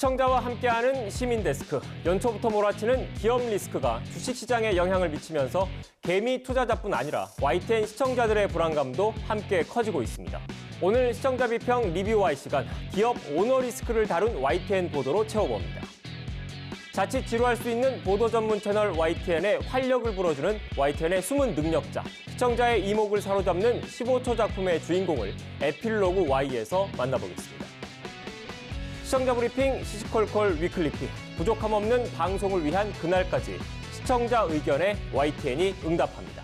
시청자와 함께하는 시민데스크. 연초부터 몰아치는 기업 리스크가 주식시장에 영향을 미치면서 개미 투자자뿐 아니라 YTN 시청자들의 불안감도 함께 커지고 있습니다. 오늘 시청자 비평 리뷰와의 시간, 기업 오너 리스크를 다룬 YTN 보도로 채워봅니다. 자칫 지루할 수 있는 보도 전문 채널 YTN의 활력을 불어주는 YTN의 숨은 능력자, 시청자의 이목을 사로잡는 15초 작품의 주인공을 에필로그 Y에서 만나보겠습니다. 시청자 브리핑 시시콜콜 위클리피, 부족함 없는 방송을 위한 그날까지 시청자 의견에 YTN이 응답합니다.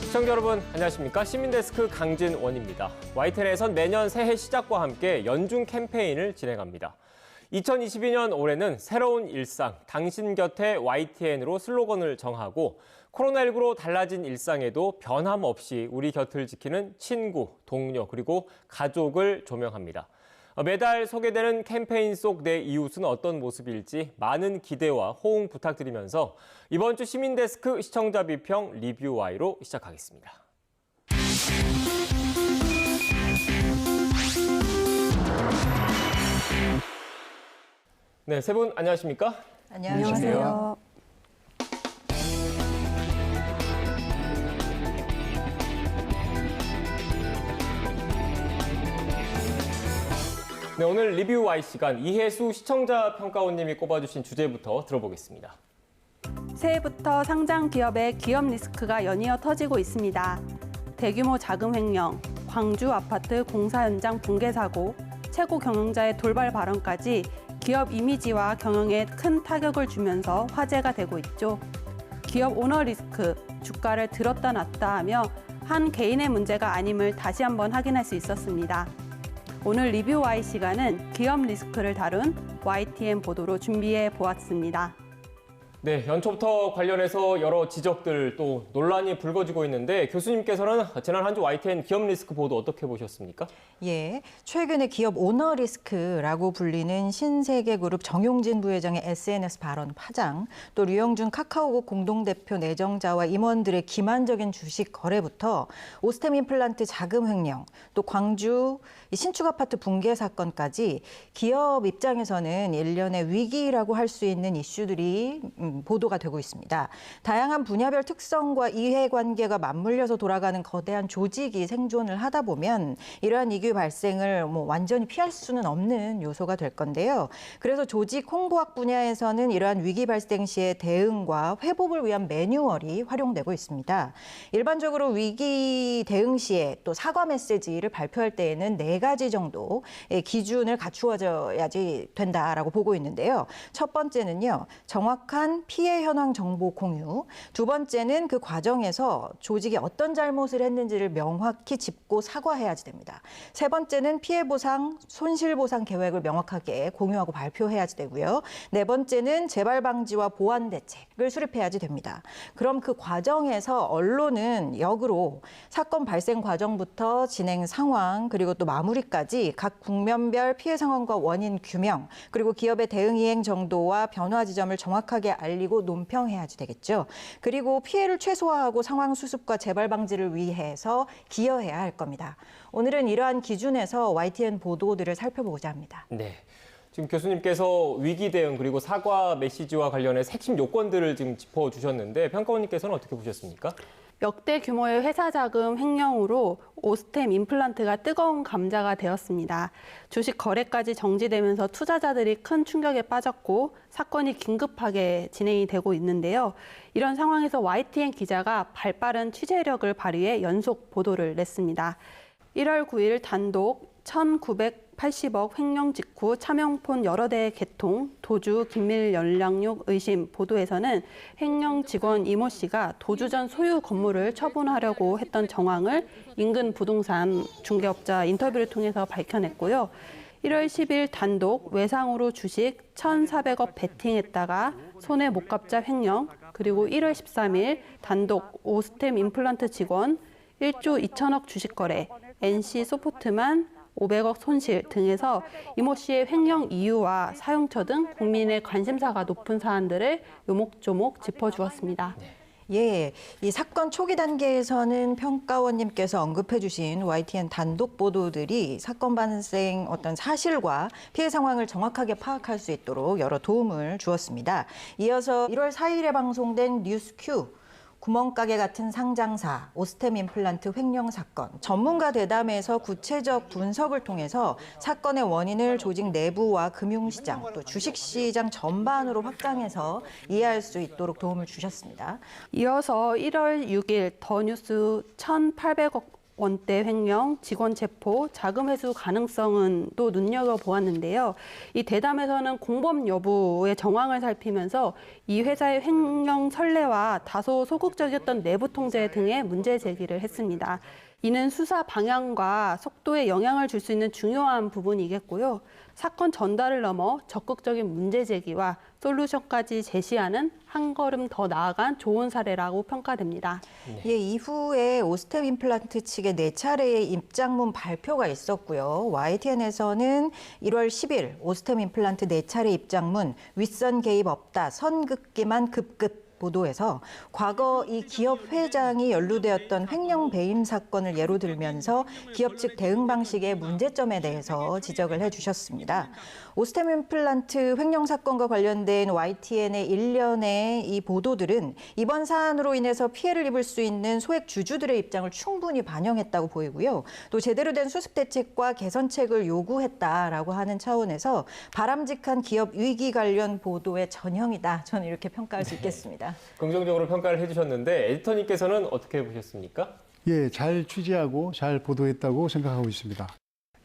시청자 여러분 안녕하십니까? 시민데스크 강진원입니다. YTN에선 매년 새해 시작과 함께 연중 캠페인을 진행합니다. 2022년 올해는 새로운 일상, 당신 곁에 YTN으로 슬로건을 정하고 코로나19로 달라진 일상에도 변함없이 우리 곁을 지키는 친구, 동료, 그리고 가족을 조명합니다. 매달 소개되는 캠페인 속 내 이웃은 어떤 모습일지 많은 기대와 호응 부탁드리면서 이번 주 시민데스크 시청자 비평 리뷰 Y로 시작하겠습니다. 네, 세 분 안녕하십니까? 안녕하세요. 네, 오늘 리뷰 Y 시간 이혜수 시청자 평가원님이 꼽아주신 주제부터 들어보겠습니다. 새해부터 상장 기업의 기업 리스크가 연이어 터지고 있습니다. 대규모 자금 횡령, 광주 아파트 공사 현장 붕괴 사고, 최고 경영자의 돌발 발언까지 기업 이미지와 경영에 큰 타격을 주면서 화제가 되고 있죠. 기업 오너 리스크, 주가를 들었다 놨다 하며 한 개인의 문제가 아님을 다시 한번 확인할 수 있었습니다. 오늘 리뷰 Y 시간은 기업 리스크를 다룬 YTN 보도로 준비해 보았습니다. 네, 연초부터 관련해서 여러 지적들 또 논란이 불거지고 있는데 교수님께서는 지난 한 주 YTN 기업 리스크 보도 어떻게 보셨습니까? 예, 최근에 기업 오너 리스크라고 불리는 신세계그룹 정용진 부회장의 SNS 발언 파장, 또 류영준 카카오국 공동대표 내정자와 임원들의 기만적인 주식 거래부터 오스템 임플란트 자금 횡령, 또 광주 신축 아파트 붕괴 사건까지 기업 입장에서는 일련의 위기라고 할 수 있는 이슈들이 보도가 되고 있습니다. 다양한 분야별 특성과 이해관계가 맞물려서 돌아가는 거대한 조직이 생존을 하다 보면 이러한 이규 발생을 완전히 피할 수는 없는 요소가 될 건데요. 그래서 조직 홍보학 분야에서는 이러한 위기 발생 시의 대응과 회복을 위한 매뉴얼이 활용되고 있습니다. 일반적으로 위기 대응 시에 또 사과 메시지를 발표할 때에는 4가지 정도의 기준을 갖추어져야지 된다라고 보고 있는데요. 첫 번째는요, 정확한 피해 현황 정보 공유. 두 번째는 그 과정에서 조직이 어떤 잘못을 했는지를 명확히 짚고 사과해야지 됩니다. 세 번째는 피해 보상, 손실 보상 계획을 명확하게 공유하고 발표해야지 되고요. 네 번째는 재발 방지와 보완 대책을 수립해야지 됩니다. 그럼 그 과정에서 언론은 역으로 사건 발생 과정부터 진행 상황, 그리고 또 마무리까지 각 국면별 피해 상황과 원인 규명, 그리고 기업의 대응 이행 정도와 변화 지점을 정확하게 알리고 논평해야지 되겠죠. 그리고 피해를 최소화하고 상황 수습과 재발 방지를 위해서 기여해야 할 겁니다. 오늘은 이러한 기준에서 YTN 보도들을 살펴보고자 합니다. 네. 지금 교수님께서 위기 대응 그리고 사과 메시지와 관련해서 핵심 요건들을 지금 짚어주셨는데 평가원님께서는 어떻게 보셨습니까? 역대 규모의 회사 자금 횡령으로 오스템 임플란트가 뜨거운 감자가 되었습니다. 주식 거래까지 정지되면서 투자자들이 큰 충격에 빠졌고 사건이 긴급하게 진행이 되고 있는데요. 이런 상황에서 YTN 기자가 발빠른 취재력을 발휘해 연속 보도를 냈습니다. 1월 9일 단독 1,980억 횡령 직후 차명폰 여러 대 개통, 도주 긴밀 연락용 의심 보도에서는 횡령 직원 이모 씨가 도주 전 소유 건물을 처분하려고 했던 정황을 인근 부동산 중개업자 인터뷰를 통해서 밝혀냈고요. 1월 10일 단독 외상으로 주식 1,400억 베팅했다가 손해 못 갚자 횡령, 그리고 1월 13일 단독 오스템 임플란트 직원 1조 2천억 주식 거래, NC 소프트만 500억 손실 등에서 이모 씨의 횡령 이유와 사용처 등 국민의 관심사가 높은 사안들을 요목조목 짚어주었습니다. 예, 이 사건 초기 단계에서는 평가원님께서 언급해 주신 YTN 단독 보도들이 사건 발생 어떤 사실과 피해 상황을 정확하게 파악할 수 있도록 여러 도움을 주었습니다. 이어서 1월 4일에 방송된 뉴스큐 구멍가게 같은 상장사, 오스템 임플란트 횡령 사건, 전문가 대담에서 구체적 분석을 통해서 사건의 원인을 조직 내부와 금융시장, 또 주식시장 전반으로 확장해서 이해할 수 있도록 도움을 주셨습니다. 이어서 1월 6일 더 뉴스 1,800억 원대 횡령, 직원 체포, 자금 회수 가능성은 또 눈여겨보았는데요. 이 대담에서는 공범 여부의 정황을 살피면서 이 회사의 횡령 선례와 다소 소극적이었던 내부 통제 등의 문제 제기를 했습니다. 이는 수사 방향과 속도에 영향을 줄 수 있는 중요한 부분이겠고요. 사건 전달을 넘어 적극적인 문제 제기와 솔루션까지 제시하는 한 걸음 더 나아간 좋은 사례라고 평가됩니다. 예, 이후에 오스템 임플란트 측의 4차례의 입장문 발표가 있었고요. YTN에서는 1월 10일 오스템 임플란트 4차례 입장문 윗선 개입 없다, 선긋기만 급급 보도에서 과거 이 기업 회장이 연루되었던 횡령 배임 사건을 예로 들면서 기업 측 대응 방식의 문제점에 대해서 지적을 해주셨습니다. 오스템 임플란트 횡령 사건과 관련된 YTN의 일련의 이 보도들은 이번 사안으로 인해서 피해를 입을 수 있는 소액 주주들의 입장을 충분히 반영했다고 보이고요. 또 제대로 된 수습 대책과 개선책을 요구했다라고 하는 차원에서 바람직한 기업 위기 관련 보도의 전형이다. 저는 이렇게 평가할 수 있겠습니다. 긍정적으로 평가를 해주셨는데 에디터님께서는 어떻게 보셨습니까? 예, 잘 취재하고 잘 보도했다고 생각하고 있습니다.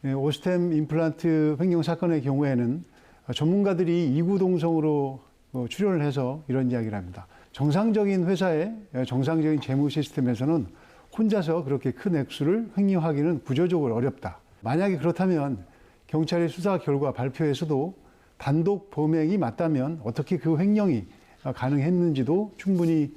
예, 오스템 임플란트 횡령 사건의 경우에는 전문가들이 이구동성으로 출연을 해서 이런 이야기를 합니다. 정상적인 회사의 정상적인 재무 시스템에서는 혼자서 그렇게 큰 액수를 횡령하기는 구조적으로 어렵다. 만약에 그렇다면 경찰의 수사 결과 발표에서도 단독 범행이 맞다면 어떻게 그 횡령이 가능했는지도 충분히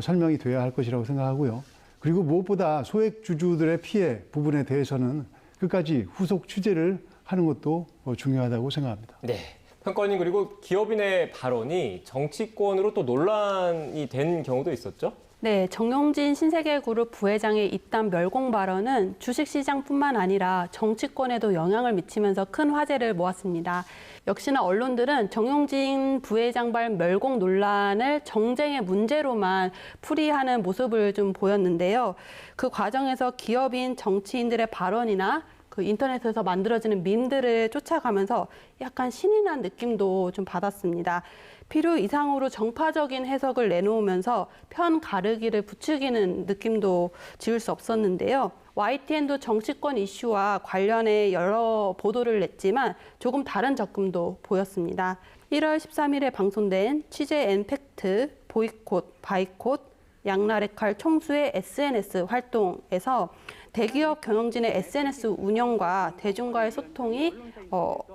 설명이 돼야 할 것이라고 생각하고요. 그리고 무엇보다 소액 주주들의 피해 부분에 대해서는 끝까지 후속 취재를 하는 것도 중요하다고 생각합니다. 네. 평가원님, 그리고 기업인의 발언이 정치권으로 또 논란이 된 경우도 있었죠? 네, 정용진 신세계그룹 부회장의 이딴 멸공 발언은 주식시장뿐만 아니라 정치권에도 영향을 미치면서 큰 화제를 모았습니다. 역시나 언론들은 정용진 부회장발 멸공 논란을 정쟁의 문제로만 풀이하는 모습을 좀 보였는데요. 그 과정에서 기업인 정치인들의 발언이나 그 인터넷에서 만들어지는 밈들을 쫓아가면서 약간 신이 난 느낌도 좀 받았습니다. 필요 이상으로 정파적인 해석을 내놓으면서 편 가르기를 부추기는 느낌도 지울 수 없었는데요. YTN도 정치권 이슈와 관련해 여러 보도를 냈지만 조금 다른 접근도 보였습니다. 1월 13일에 방송된 취재 앤 팩트, 보이콧, 바이콧, 양날의칼 총수의 SNS 활동에서 대기업 경영진의 SNS 운영과 대중과의 소통이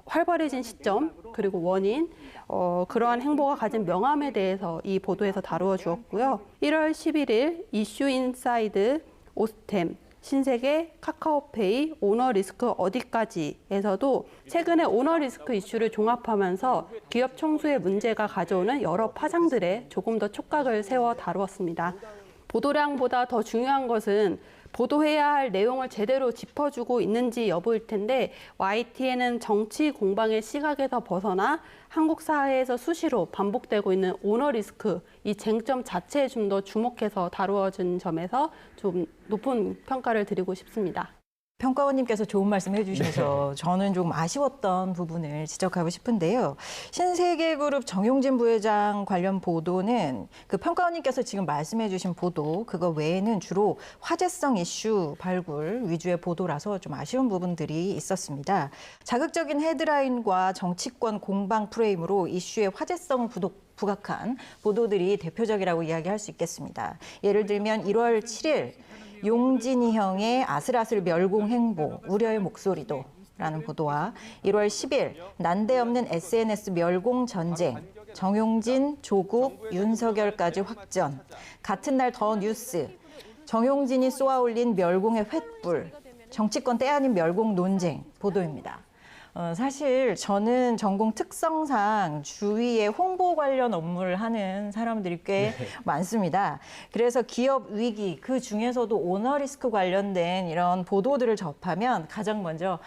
활발해진 시점, 그리고 원인, 그러한 행보가 가진 명암에 대해서 이 보도에서 다루어 주었고요. 1월 11일 이슈 인사이드, 오스템, 신세계, 카카오페이, 오너리스크 어디까지에서도 최근의 오너리스크 이슈를 종합하면서 기업 총수의 문제가 가져오는 여러 파장들에 조금 더 촉각을 세워 다루었습니다. 보도량보다 더 중요한 것은 보도해야 할 내용을 제대로 짚어주고 있는지 여부일 텐데 YTN은 정치 공방의 시각에서 벗어나 한국 사회에서 수시로 반복되고 있는 오너 리스크, 이 쟁점 자체에 좀 더 주목해서 다루어진 점에서 좀 높은 평가를 드리고 싶습니다. 평가원님께서 좋은 말씀 해주셔서 저는 좀 아쉬웠던 부분을 지적하고 싶은데요. 신세계그룹 정용진 부회장 관련 보도는 그 평가원님께서 지금 말씀해 주신 보도, 그거 외에는 주로 화제성 이슈 발굴 위주의 보도라서 좀 아쉬운 부분들이 있었습니다. 자극적인 헤드라인과 정치권 공방 프레임으로 이슈의 화제성을 부각한 보도들이 대표적이라고 이야기할 수 있겠습니다. 예를 들면 1월 7일 용진이 형의 아슬아슬 멸공 행보, 우려의 목소리도 라는 보도와 1월 10일 난데없는 SNS 멸공 전쟁, 정용진, 조국, 윤석열까지 확전, 같은 날 더 뉴스, 정용진이 쏘아올린 멸공의 횃불, 정치권 때 아닌 멸공 논쟁 보도입니다. 사실 저는 전공 특성상 주위에 홍보 관련 업무를 하는 사람들이 꽤 많습니다. 그래서 기업 위기, 그 중에서도 오너 리스크 관련된 이런 보도들을 접하면 가장 먼저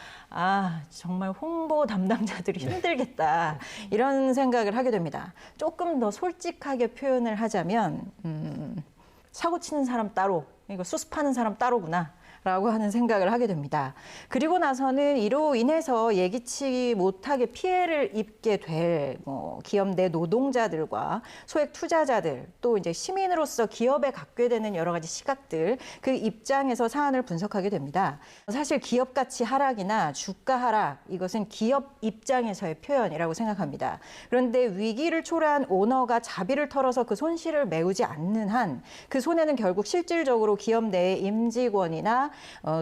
정말 홍보 담당자들이 힘들겠다 이런 생각을 하게 됩니다. 조금 더 솔직하게 표현을 하자면 사고 치는 사람 따로, 이거 수습하는 사람 따로구나. 라고 하는 생각을 하게 됩니다. 그리고 나서는 이로 인해서 예기치 못하게 피해를 입게 될 기업 내 노동자들과 소액 투자자들, 또 이제 시민으로서 기업에 갖게 되는 여러 가지 시각들, 그 입장에서 사안을 분석하게 됩니다. 사실 기업 가치 하락이나 주가 하락, 이것은 기업 입장에서의 표현이라고 생각합니다. 그런데 위기를 초래한 오너가 자비를 털어서 그 손실을 메우지 않는 한 그 손해는 결국 실질적으로 기업 내의 임직원이나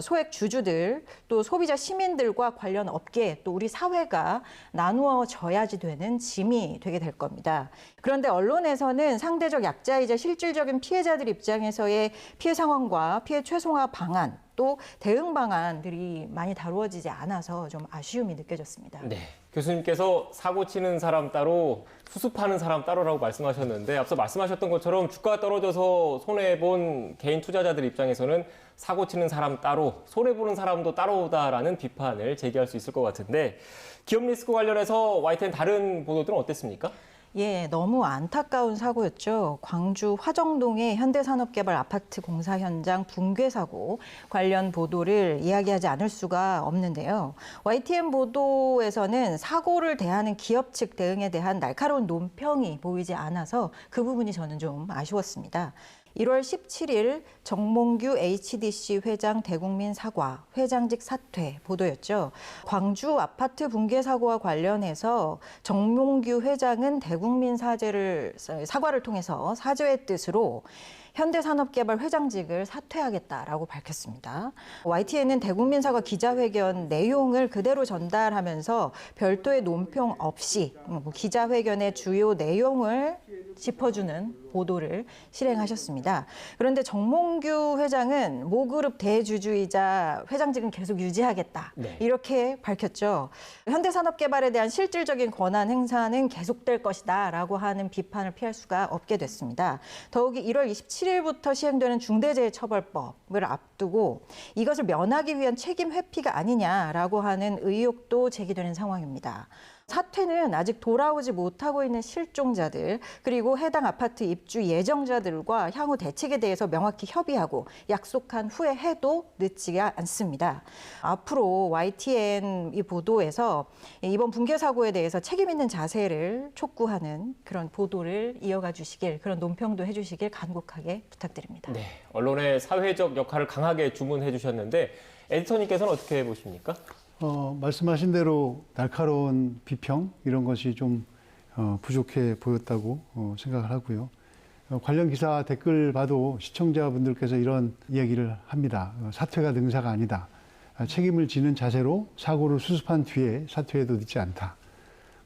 소액 주주들, 또 소비자 시민들과 관련 업계, 또 우리 사회가 나누어져야지 되는 짐이 되게 될 겁니다. 그런데 언론에서는 상대적 약자이자 실질적인 피해자들 입장에서의 피해 상황과 피해 최소화 방안, 또 대응 방안들이 많이 다루어지지 않아서 좀 아쉬움이 느껴졌습니다. 네, 교수님께서 사고 치는 사람 따로, 수습하는 사람 따로라고 말씀하셨는데 앞서 말씀하셨던 것처럼 주가가 떨어져서 손해본 개인 투자자들 입장에서는 사고 치는 사람 따로, 손해보는 사람도 따로다라는 비판을 제기할 수 있을 것 같은데 기업 리스크 관련해서 YTN 다른 보도들은 어땠습니까? 예, 너무 안타까운 사고였죠. 광주 화정동의 현대산업개발 아파트 공사 현장 붕괴 사고 관련 보도를 이야기하지 않을 수가 없는데요. YTN 보도에서는 사고를 대하는 기업 측 대응에 대한 날카로운 논평이 보이지 않아서 그 부분이 저는 좀 아쉬웠습니다. 1월 17일 정몽규 HDC 회장 대국민 사과, 회장직 사퇴 보도였죠. 광주 아파트 붕괴 사고와 관련해서 정몽규 회장은 대국민 사과를 통해서 사죄의 뜻으로 현대산업개발 회장직을 사퇴하겠다라고 밝혔습니다. YTN은 대국민 사과 기자회견 내용을 그대로 전달하면서 별도의 논평 없이 기자회견의 주요 내용을 짚어주는 보도를 실행하셨습니다. 그런데 정몽규 회장은 모그룹 대주주이자 회장직은 계속 유지하겠다. 네. 이렇게 이렇게 밝혔죠. 현대산업개발에 대한 실질적인 권한 행사는 계속될 것이다 라고 하는 비판을 피할 수가 없게 됐습니다. 더욱이 1월 27일부터 시행되는 중대재해처벌법을 앞두고 이것을 면하기 위한 책임 회피가 아니냐라고 하는 의혹도 제기되는 상황입니다. 사퇴는 아직 돌아오지 못하고 있는 실종자들, 그리고 해당 아파트 입주 예정자들과 향후 대책에 대해서 명확히 협의하고 약속한 후에 해도 늦지가 않습니다. 앞으로 YTN 이 보도에서 이번 붕괴 사고에 대해서 책임 있는 자세를 촉구하는 그런 보도를 이어가 주시길, 그런 논평도 해주시길 간곡하게 부탁드립니다. 네, 언론의 사회적 역할을 강하게 주문해 주셨는데 에디터님께서는 어떻게 보십니까? 말씀하신 대로 날카로운 비평 이런 것이 좀 부족해 보였다고 생각을 하고요. 관련 기사 댓글 봐도 시청자분들께서 이런 이야기를 합니다. 사퇴가 능사가 아니다. 책임을 지는 자세로 사고를 수습한 뒤에 사퇴해도 늦지 않다.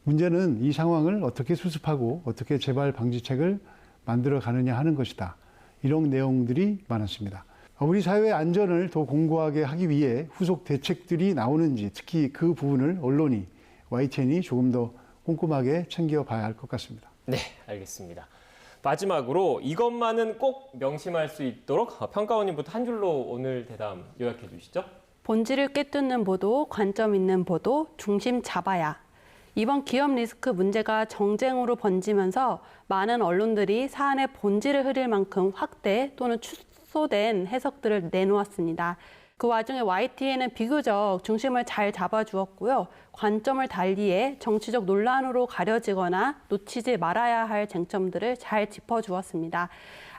문제는 이 상황을 어떻게 수습하고 어떻게 재발 방지책을 만들어 가느냐 하는 것이다. 이런 내용들이 많았습니다. 우리 사회의 안전을 더 공고하게 하기 위해 후속 대책들이 나오는지, 특히 그 부분을 언론이, YTN이 조금 더 꼼꼼하게 챙겨봐야 할 것 같습니다. 네, 알겠습니다. 마지막으로 이것만은 꼭 명심할 수 있도록 평가원님부터 한 줄로 오늘 대담 요약해 주시죠. 본질을 꿰뚫는 보도, 관점 있는 보도, 중심 잡아야. 이번 기업 리스크 문제가 정쟁으로 번지면서 많은 언론들이 사안의 본질을 흐릴 만큼 확대 또는 축소된 해석들을 내놓았습니다. 그 와중에 YTN은 비교적 중심을 잘 잡아주었고요. 관점을 달리해 정치적 논란으로 가려지거나 놓치지 말아야 할 쟁점들을 잘 짚어주었습니다.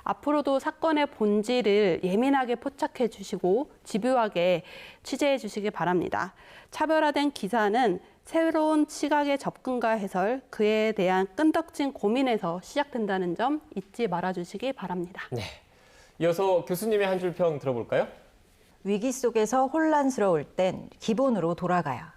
앞으로도 사건의 본질을 예민하게 포착해 주시고 집요하게 취재해 주시기 바랍니다. 차별화된 기사는 새로운 시각의 접근과 해설, 그에 대한 끈덕진 고민에서 시작된다는 점 잊지 말아주시기 바랍니다. 네, 이어서 교수님의 한 줄 평 들어볼까요? 위기 속에서 혼란스러울 땐 기본으로 돌아가야.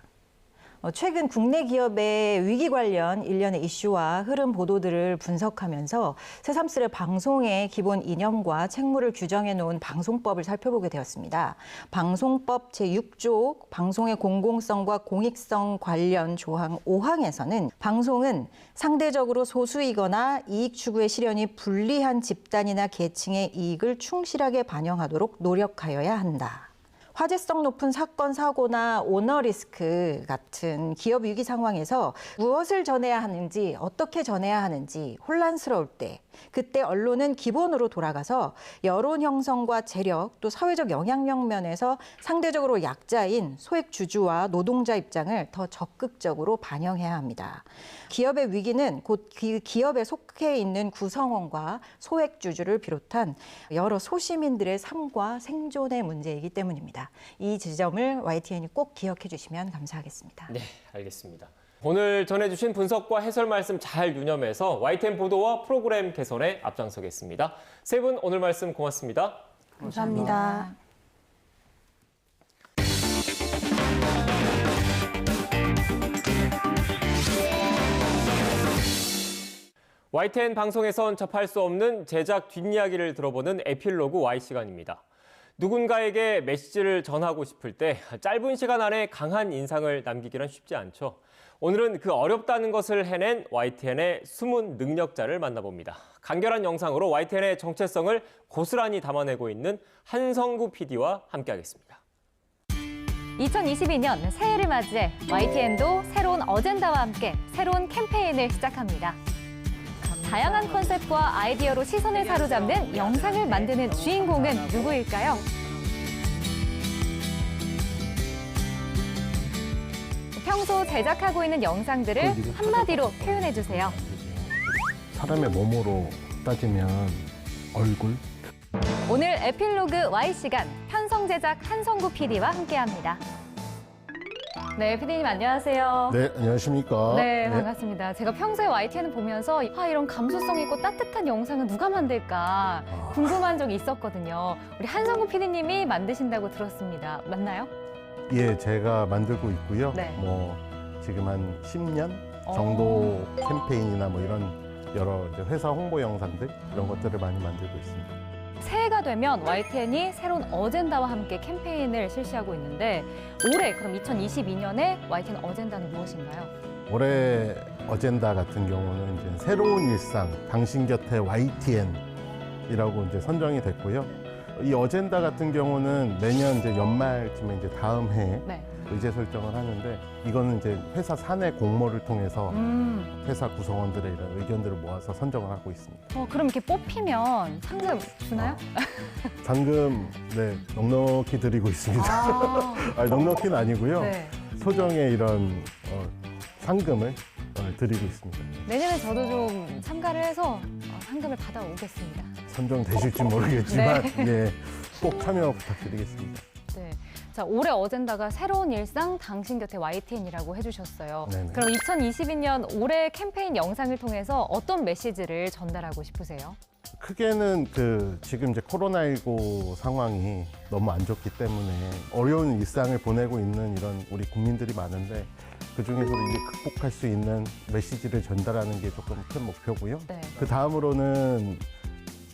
최근 국내 기업의 위기 관련 일련의 이슈와 흐름 보도들을 분석하면서 새삼스레 방송의 기본 이념과 책무를 규정해 놓은 방송법을 살펴보게 되었습니다. 방송법 제6조 방송의 공공성과 공익성 관련 조항 5항에서는 방송은 상대적으로 소수이거나 이익 추구의 실현이 불리한 집단이나 계층의 이익을 충실하게 반영하도록 노력하여야 한다. 화제성 높은 사건, 사고나 오너 리스크 같은 기업 위기 상황에서 무엇을 전해야 하는지, 어떻게 전해야 하는지 혼란스러울 때, 그때 언론은 기본으로 돌아가서 여론 형성과 재력, 또 사회적 영향력 면에서 상대적으로 약자인 소액 주주와 노동자 입장을 더 적극적으로 반영해야 합니다. 기업의 위기는 곧 기업에 속해 있는 구성원과 소액 주주를 비롯한 여러 소시민들의 삶과 생존의 문제이기 때문입니다. 이 지점을 YTN이 꼭 기억해 주시면 감사하겠습니다. 네, 알겠습니다. 오늘 전해주신 분석과 해설 말씀 잘 유념해서 YTN 보도와 프로그램 개선에 앞장서겠습니다. 세 분 오늘 말씀 고맙습니다. 감사합니다. YTN 방송에선 접할 수 없는 제작 뒷이야기를 들어보는 에필로그 Y 시간입니다. 누군가에게 메시지를 전하고 싶을 때 짧은 시간 안에 강한 인상을 남기기란 쉽지 않죠. 오늘은 그 어렵다는 것을 해낸 YTN의 숨은 능력자를 만나봅니다. 간결한 영상으로 YTN의 정체성을 고스란히 담아내고 있는 한성구 PD와 함께하겠습니다. 2022년 새해를 맞이해 YTN도 새로운 어젠다와 함께 새로운 캠페인을 시작합니다. 다양한 컨셉과 아이디어로 시선을 사로잡는 영상을 만드는 주인공은 누구일까요? 평소 제작하고 있는 영상들을 한마디로 표현해주세요. 사람의 몸으로 따지면 얼굴? 오늘 에필로그 Y 시간 편성 제작 한성구 PD와 함께합니다. 네, PD님 안녕하세요. 네, 안녕하십니까? 네, 반갑습니다. 제가 평소에 YTN을 보면서 이런 감수성 있고 따뜻한 영상은 누가 만들까 궁금한 적이 있었거든요. 우리 한성구 PD님이 만드신다고 들었습니다. 맞나요? 예, 제가 만들고 있고요. 네. 뭐 지금 한 10년 정도 캠페인이나 뭐 이런 여러 이제 회사 홍보 영상들 이런 것들을 많이 만들고 있습니다. 새해가 되면 YTN이 새로운 어젠다와 함께 캠페인을 실시하고 있는데 올해 그럼 2022년에 YTN 어젠다는 무엇인가요? 올해 어젠다 같은 경우는 이제 새로운 일상, 당신 곁에 YTN이라고 이제 선정이 됐고요. 이 어젠다 같은 경우는 매년 이제 연말쯤에 이제 다음 해에 네. 의제 설정을 하는데 이거는 이제 회사 사내 공모를 통해서 회사 구성원들의 이런 의견들을 모아서 선정을 하고 있습니다. 그럼 이렇게 뽑히면 상금 주나요? 상금 네 넉넉히 드리고 있습니다. 아니, 넉넉히는 아니고요. 네. 소정의 이런 상금을 드리고 있습니다. 내년에 저도 좀 참가를 해서 상금을 받아오겠습니다. 선정되실지 모르겠지만 네. 예, 꼭 참여 부탁드리겠습니다. 네. 자, 올해 어젠다가 새로운 일상 당신 곁에 YTN이라고 해주셨어요. 네네. 그럼 2022년 올해 캠페인 영상을 통해서 어떤 메시지를 전달하고 싶으세요? 크게는 지금 이제 코로나19 상황이 너무 안 좋기 때문에 어려운 일상을 보내고 있는 이런 우리 국민들이 많은데 그 중에서도 이제 극복할 수 있는 메시지를 전달하는 게 조금 큰 목표고요. 네. 그 다음으로는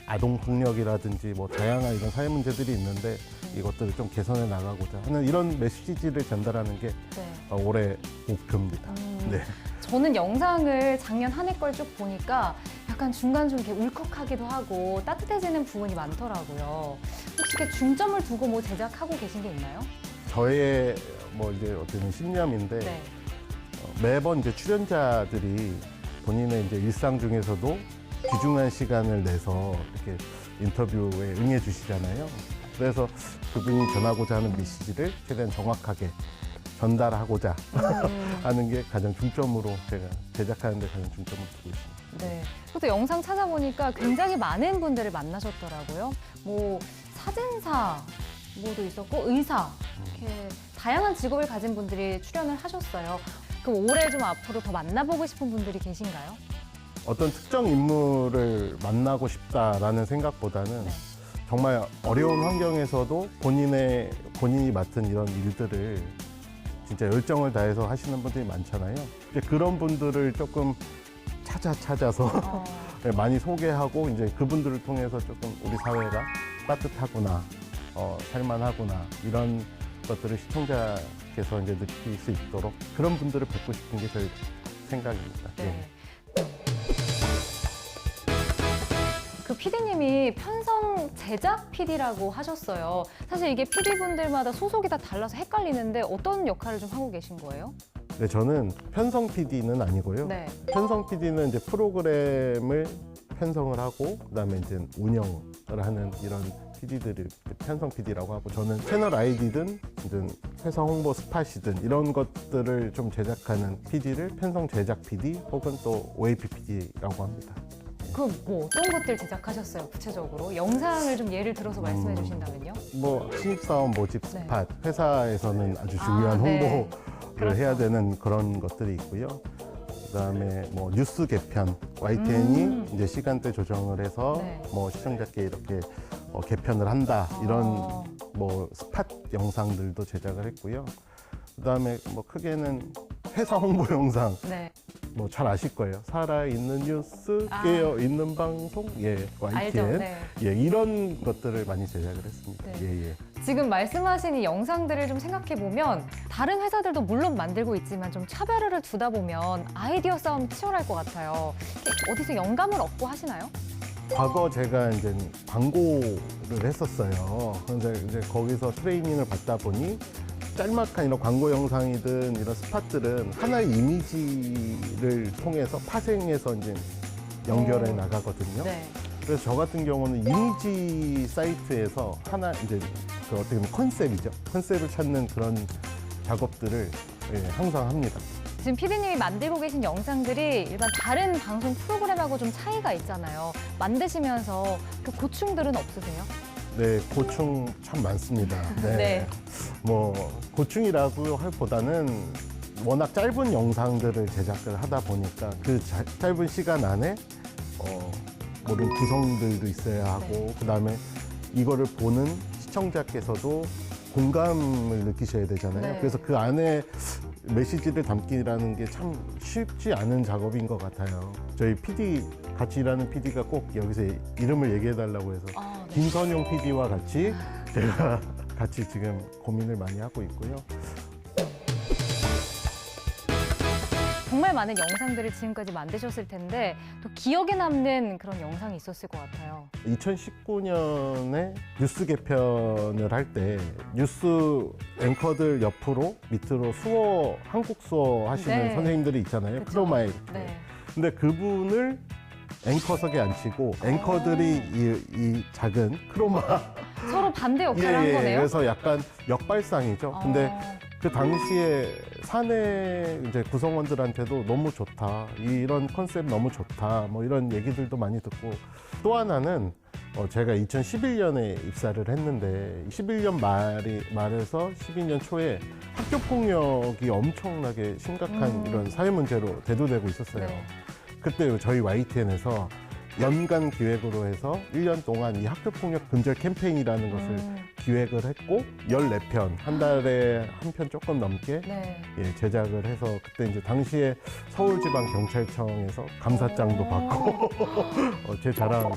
아동 폭력이라든지 뭐 다양한 이런 사회 문제들이 있는데 이것들을 좀 개선해 나가고자 하는 이런 메시지를 전달하는 게 네. 올해 목표입니다. 네. 저는 영상을 작년 한 해 걸 쭉 보니까 약간 중간 좀 이렇게 울컥하기도 하고 따뜻해지는 부분이 많더라고요. 혹시 이렇게 중점을 두고 뭐 제작하고 계신 게 있나요? 저의 뭐 이제 어떤 신념인데 네. 매번 이제 출연자들이 본인의 이제 일상 중에서도 귀중한 시간을 내서 이렇게 인터뷰에 응해 주시잖아요. 그래서 그분이 전하고자 하는 메시지를 최대한 정확하게 전달하고자 하는 게 가장 중점으로 제가 제작하는 데 가장 중점을 두고 있습니다. 네. 그것도 영상 찾아보니까 굉장히 많은 분들을 만나셨더라고요. 뭐 사진사 뭐도 있었고 의사 이렇게 다양한 직업을 가진 분들이 출연을 하셨어요. 그럼 올해 좀 앞으로 더 만나보고 싶은 분들이 계신가요? 어떤 특정 인물을 만나고 싶다라는 생각보다는 네. 정말 어려운 환경에서도 본인이 맡은 이런 일들을 진짜 열정을 다해서 하시는 분들이 많잖아요. 이제 그런 분들을 조금 찾아서 네, 많이 소개하고 이제 그분들을 통해서 조금 우리 사회가 따뜻하구나, 살만하구나 이런 것들을 시청자께서 이제 느낄 수 있도록 그런 분들을 뵙고 싶은 게 저희 생각입니다. 네. 그 PD님이 편성 제작 PD라고 하셨어요. 사실 이게 PD분들마다 소속이 다 달라서 헷갈리는데 어떤 역할을 좀 하고 계신 거예요? 네, 저는 편성 PD는 아니고요. 네. 편성 PD는 이제 프로그램을 편성을 하고 그다음에 이제 운영을 하는 이런 PD들이 편성 PD라고 하고, 저는 채널 아이디든 이제 회사 홍보 스팟이든 이런 것들을 좀 제작하는 PD를 편성 제작 PD 혹은 또 OAP PD라고 합니다. 그 뭐 어떤 것들 제작하셨어요? 구체적으로 영상을 좀 예를 들어서 말씀해 주신다면요? 뭐 신입사원 모집 네. 스팟, 회사에서는 아주 중요한 네. 홍보를 그렇죠. 해야 되는 그런 것들이 있고요. 그다음에 뭐 뉴스 개편, YTN이 이제 시간대 조정을 해서 네. 뭐 시청자께 이렇게 개편을 한다 이런 뭐 스팟 영상들도 제작을 했고요. 그다음에 뭐 크게는 회사 홍보 영상, 네. 뭐 잘 아실 거예요. 살아있는 뉴스, 아. 깨어있는 방송, 예, YTN, 알죠? 네. 예, 이런 것들을 많이 제작을 했습니다. 네. 예, 예. 지금 말씀하신 이 영상들을 좀 생각해 보면 다른 회사들도 물론 만들고 있지만 좀 차별화를 두다 보면 아이디어 싸움 치열할 것 같아요. 어디서 영감을 얻고 하시나요? 과거 제가 이제 광고를 했었어요. 그런데 이제 거기서 트레이닝을 받다 보니 짤막한 이런 광고 영상이든 이런 스팟들은 하나의 이미지를 통해서 파생해서 이제 연결해 나가거든요. 네. 그래서 저 같은 경우는 이미지 사이트에서 하나 이제 그 어떻게 보면 컨셉이죠. 컨셉을 찾는 그런 작업들을 예, 항상 합니다. 지금 PD님이 만들고 계신 영상들이 일반 다른 방송 프로그램하고 좀 차이가 있잖아요. 만드시면서 그 고충들은 없으세요? 네, 고충 참 많습니다. 네. 뭐 고충이라고 할보다는 워낙 짧은 영상들을 제작을 하다 보니까 그 짧은 시간 안에 모든 구성들도 있어야 하고 그다음에 이거를 보는 시청자께서도 공감을 느끼셔야 되잖아요. 네. 그래서 그 안에 메시지를 담기라는 게 참 쉽지 않은 작업인 것 같아요. 저희 PD 같이 일하는 PD가 꼭 여기서 이름을 얘기해달라고 해서 아, 네. 김선용 PD와 같이 제가 같이 지금 고민을 많이 하고 있고요. 정말 많은 영상들을 지금까지 만드셨을 텐데 또 기억에 남는 그런 영상이 있었을 것 같아요. 2019년에 뉴스 개편을 할 때 뉴스 앵커들 옆으로 밑으로 수어, 한국 수어 하시는 네. 선생님들이 있잖아요. 그쵸. 크로마에. 네. 근데 그분을 앵커석에 앉히고 앵커들이 이 작은 크로마 서로 반대 역할을 한 거네요. 그래서 약간 역발상이죠. 근데 그 당시에 사내 이제 구성원들한테도 너무 좋다. 이런 컨셉 너무 좋다. 뭐 이런 얘기들도 많이 듣고 또 하나는 제가 2011년에 입사를 했는데 11년 말에서 12년 초에 학교 폭력이 엄청나게 심각한 이런 사회 문제로 대두되고 있었어요. 네. 그때 저희 YTN에서 연간 기획으로 해서 1년 동안 이 학교폭력 근절 캠페인이라는 것을 기획을 했고 14편, 한 달에 한 편 조금 넘게 네. 예, 제작을 해서 그때 이제 당시에 서울지방경찰청에서 감사장도 받고 제 자랑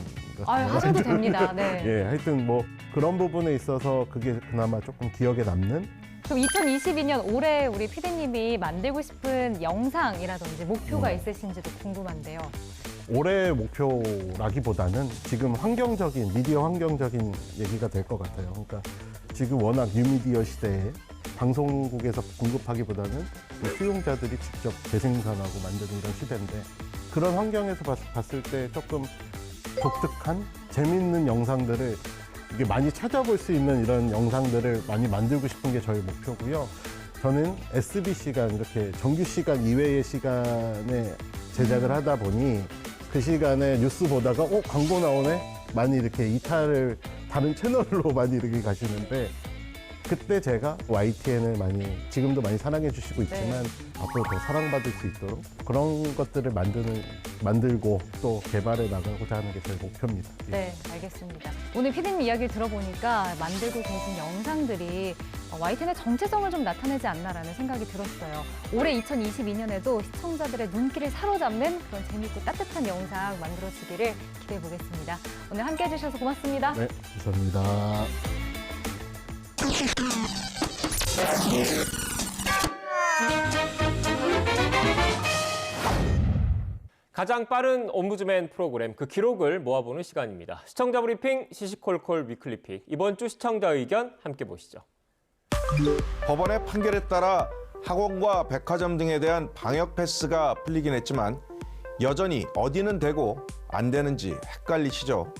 아유, 하셔도 됩니다. 네. 예, 하여튼 뭐 그런 부분에 있어서 그게 그나마 조금 기억에 남는 그럼 2022년 올해 우리 PD님이 만들고 싶은 영상이라든지 목표가 있으신지도 궁금한데요. 올해 목표라기보다는 지금 미디어 환경적인 얘기가 될 것 같아요. 그러니까 지금 워낙 뉴미디어 시대에 방송국에서 공급하기보다는 수용자들이 직접 재생산하고 만드는 이런 시대인데 그런 환경에서 봤을 때 조금 독특한 재밌는 영상들을 이게 많이 찾아볼 수 있는 이런 영상들을 많이 만들고 싶은 게 저희 목표고요. 저는 SBC가 이렇게 정규 시간 이외의 시간에 제작을 하다 보니 그 시간에 뉴스 보다가 광고 나오네? 많이 이렇게 이탈을 다른 채널로 많이 이렇게 가시는데 그때 제가 YTN을 지금도 많이 사랑해 주시고 있지만 앞으로 더 사랑받을 수 있도록 그런 것들을 만들고 또 개발해 나가고자 하는 게 제 목표입니다. 예. 네, 알겠습니다. 오늘 PD님 이야기를 들어보니까 만들고 계신 영상들이 YTN의 정체성을 좀 나타내지 않나라는 생각이 들었어요. 올해 2022년에도 시청자들의 눈길을 사로잡는 그런 재밌고 따뜻한 영상 만들어지기를 기대해 보겠습니다. 오늘 함께해 주셔서 고맙습니다. 네, 감사합니다. 가장 빠른 옴부즈맨 프로그램 그 기록을 모아보는 시간입니다. 시청자 브리핑 시시콜콜 위클리픽. 이번 주 시청자 의견 함께 보시죠. 법원의 판결에 따라 학원과 백화점 등에 대한 방역 패스가 풀리긴 했지만 여전히 어디는 되고 안 되는지 헷갈리시죠?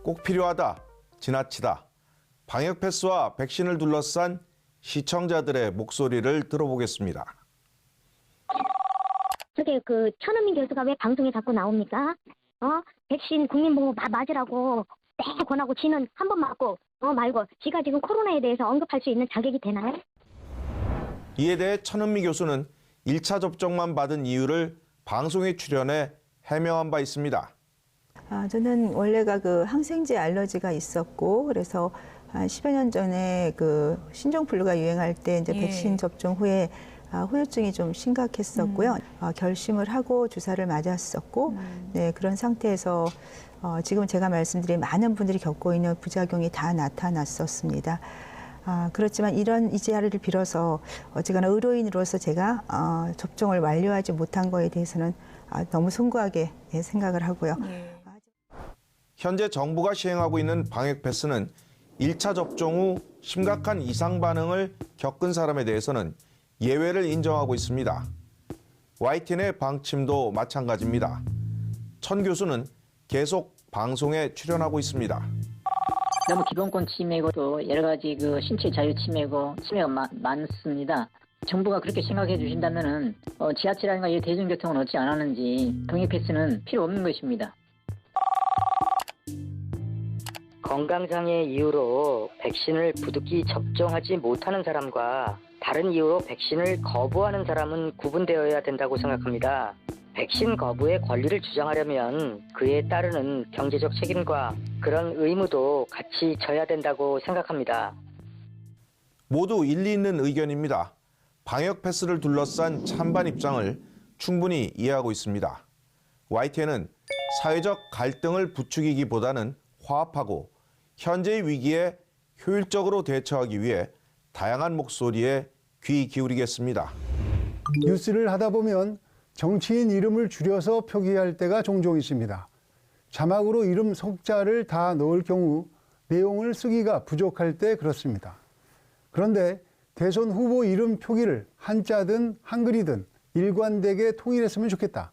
꼭 필요하다, 지나치다. 방역 패스와 백신을 둘러싼 시청자들의 목소리를 들어보겠습니다. 저게 천은민 교수가 왜 방송에 자꾸 나옵니까? 백신 국민보고 맞으라고 매 권하고 지는 한 번 맞고 말고 지가 지금 코로나에 대해서 언급할 수 있는 자격이 되나요? 이에 대해 천은미 교수는 1차 접종만 받은 이유를 방송에 출연해 해명한 바 있습니다. 저는 원래가 항생제 알러지가 있었고 그래서 한 10여 년 전에 신종플루가 유행할 때 이제 백신 접종 후에 후유증이 좀 심각했었고요. 결심을 하고 주사를 맞았었고 네, 그런 상태에서 지금 제가 말씀드린 많은 분들이 겪고 있는 부작용이 다 나타났었습니다. 그렇지만 이런 이 자리를 빌어서 어쨌거나 의료인으로서 제가 접종을 완료하지 못한 거에 대해서는 너무 송구하게 생각을 하고요. 현재 정부가 시행하고 있는 방역 패스는 1차 접종 후 심각한 이상 반응을 겪은 사람에 대해서는 예외를 인정하고 있습니다. YTN의 방침도 마찬가지입니다. 천 교수는 계속 방송에 출연하고 있습니다. 너무 기본권 침해고 또 여러 가지 신체 자유 침해고 침해가 많습니다. 정부가 그렇게 생각해 주신다면은 지하철이라든가 이 대중교통은 어찌 안 하는지 방역 패스는 필요 없는 것입니다. 건강상의 이유로 백신을 부득이 접종하지 못하는 사람과 다른 이유로 백신을 거부하는 사람은 구분되어야 된다고 생각합니다. 백신 거부의 권리를 주장하려면 그에 따르는 경제적 책임과 그런 의무도 같이 져야 된다고 생각합니다. 모두 일리 있는 의견입니다. 방역 패스를 둘러싼 찬반 입장을 충분히 이해하고 있습니다. YTN은 사회적 갈등을 부추기기보다는 화합하고 현재의 위기에 효율적으로 대처하기 위해 다양한 목소리에 귀 기울이겠습니다. 뉴스를 하다 보면 정치인 이름을 줄여서 표기할 때가 종종 있습니다. 자막으로 이름 석자를 다 넣을 경우 내용을 쓰기가 부족할 때 그렇습니다. 그런데 대선 후보 이름 표기를 한자든 한글이든 일관되게 통일했으면 좋겠다.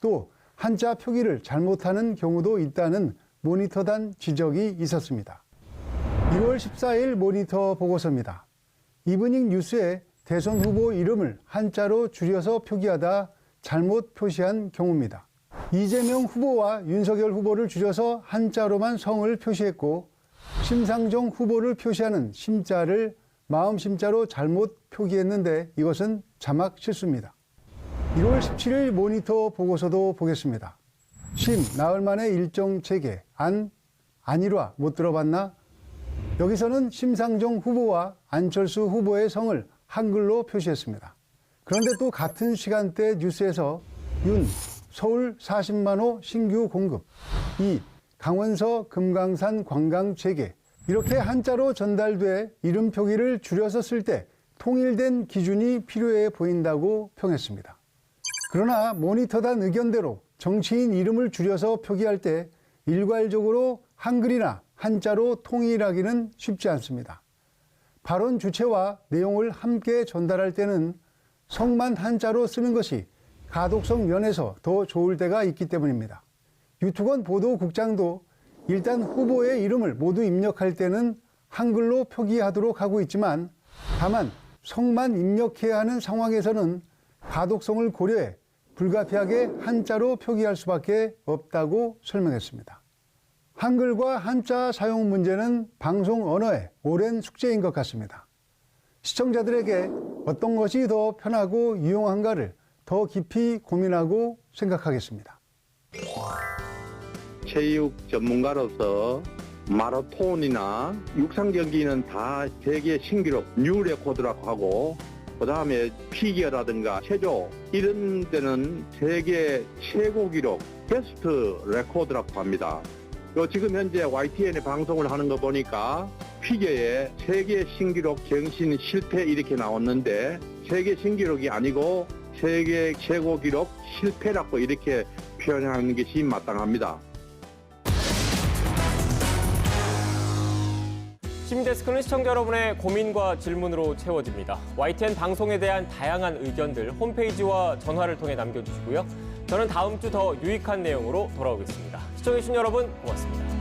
또 한자 표기를 잘못하는 경우도 있다는 모니터단 지적이 있었습니다. 2월 14일 모니터 보고서입니다. 이브닝 뉴스에 대선 후보 이름을 한자로 줄여서 표기하다 잘못 표시한 경우입니다. 이재명 후보와 윤석열 후보를 줄여서 한자로만 성을 표시했고 심상정 후보를 표시하는 심자를 마음심자로 잘못 표기했는데 이것은 자막 실수입니다. 1월 17일 모니터 보고서도 보겠습니다. 나흘 만에 일정 재개, 안일화 못 들어봤나? 여기서는 심상정 후보와 안철수 후보의 성을 한글로 표시했습니다. 그런데 또 같은 시간대 뉴스에서 서울 40만 호 신규 공급, 강원서 금강산 관광 재개 이렇게 한자로 전달돼 이름 표기를 줄여서 쓸 때 통일된 기준이 필요해 보인다고 평했습니다. 그러나 모니터단 의견대로 정치인 이름을 줄여서 표기할 때 일괄적으로 한글이나 한자로 통일하기는 쉽지 않습니다. 발언 주체와 내용을 함께 전달할 때는 성만 한자로 쓰는 것이 가독성 면에서 더 좋을 때가 있기 때문입니다. 유튜건 보도국장도 일단 후보의 이름을 모두 입력할 때는 한글로 표기하도록 하고 있지만 다만 성만 입력해야 하는 상황에서는 가독성을 고려해 불가피하게 한자로 표기할 수밖에 없다고 설명했습니다. 한글과 한자 사용 문제는 방송 언어의 오랜 숙제인 것 같습니다. 시청자들에게 어떤 것이 더 편하고 유용한가를 더 깊이 고민하고 생각하겠습니다. 체육 전문가로서 마라톤이나 육상 경기는 다 세계 신기록 뉴 레코드라고 하고, 그다음에 피겨라든가 체조 이런 데는 세계 최고 기록 베스트 레코드라고 합니다. 지금 현재 YTN에 방송을 하는 거 보니까 피겨에 세계 신기록 경신 실패 이렇게 나왔는데, 세계 신기록이 아니고 세계 최고 기록 실패라고 이렇게 표현하는 것이 마땅합니다. 시민데스크는 시청자 여러분의 고민과 질문으로 채워집니다. YTN 방송에 대한 다양한 의견들 홈페이지와 전화를 통해 남겨주시고요. 저는 다음 주 더 유익한 내용으로 돌아오겠습니다. 시청해주신 여러분 고맙습니다.